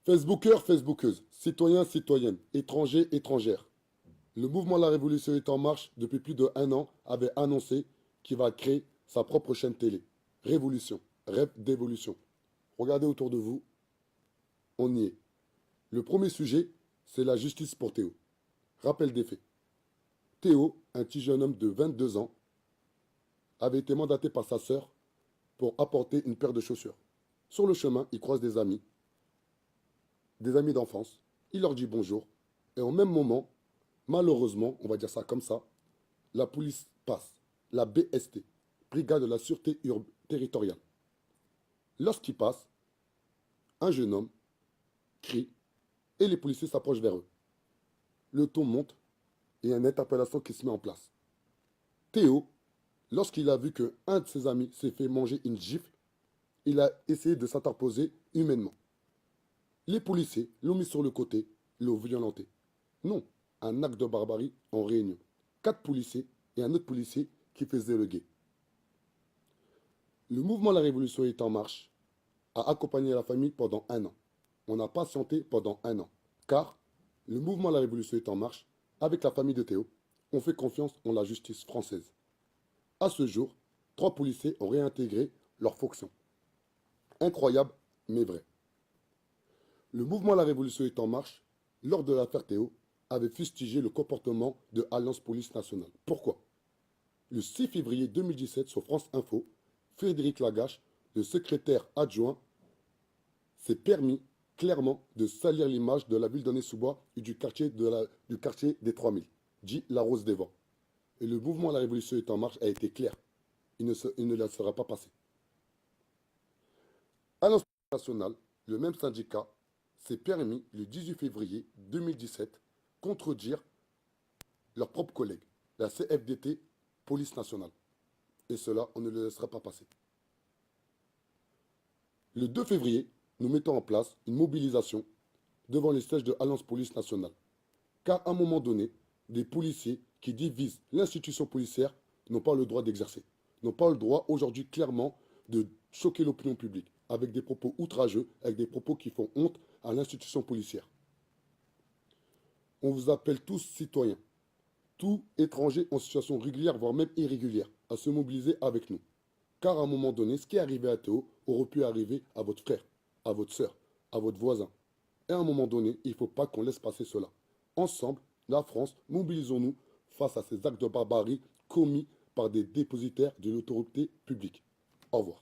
Facebookers, Facebookeuses, citoyens, citoyennes, étrangers, étrangères. Le mouvement La Révolution est en marche depuis plus de 1 an avait annoncé qu'il va créer sa propre chaîne télé. Révolution, rêve d'évolution. Regardez autour de vous, on y est. Le premier sujet, c'est la justice pour Théo. Rappel des faits. Théo, un petit jeune homme de 22 ans, avait été mandaté par sa sœur pour apporter une paire de chaussures. Sur le chemin, il croise des amis d'enfance. Il leur dit bonjour. Et au même moment, malheureusement, on va dire ça comme ça, la police passe, la BST, Brigade de la Sûreté Territoriale. Lorsqu'il passe, un jeune homme crie et les policiers s'approchent vers eux. Le ton monte et une interpellation qui se met en place. Théo, lorsqu'il a vu qu'un de ses amis s'est fait manger une gifle, il a essayé de s'interposer humainement. Les policiers l'ont mis sur le côté, l'ont violenté. Non, un acte de barbarie en réunion. 4 policiers et un autre policier qui faisait le guet. Le mouvement La Révolution est en marche a accompagné la famille pendant 1 an. On a patienté pendant 1 an. Car le mouvement La Révolution est en marche, avec la famille de Théo, on fait confiance en la justice française. À ce jour, 3 policiers ont réintégré leurs fonctions. Incroyable, mais vrai. Le mouvement La Révolution est en marche, lors de l'affaire Théo, avait fustigé le comportement de Alliance Police Nationale. Pourquoi? Le 6 février 2017, sur France Info, Frédéric Lagache, le secrétaire adjoint, s'est permis clairement de salir l'image de la ville d'Aulnay-sous-Bois et du quartier des 3000, dit La Rose des Vents. Et le mouvement La Révolution est en marche a été clair. Il ne la sera pas passé. À l'Assemblée nationale, le même syndicat s'est permis, le 18 février 2017, contredire leurs propres collègues, la CFDT, Police nationale. Et cela, on ne le laissera pas passer. Le 2 février, nous mettons en place une mobilisation devant les sièges de Alliance Police Nationale. Car à un moment donné, des policiers qui divisent l'institution policière n'ont pas le droit d'exercer. N'ont pas le droit aujourd'hui clairement de choquer l'opinion publique avec des propos outrageux, avec des propos qui font honte à l'institution policière. On vous appelle tous citoyens, tous étrangers en situation régulière, voire même irrégulière, à se mobiliser avec nous. Car à un moment donné, ce qui est arrivé à Théo aurait pu arriver à votre frère, à votre soeur, à votre voisin. Et à un moment donné, il ne faut pas qu'on laisse passer cela. Ensemble, la France, mobilisons-nous face à ces actes de barbarie commis par des dépositaires de l'autorité publique. Au revoir.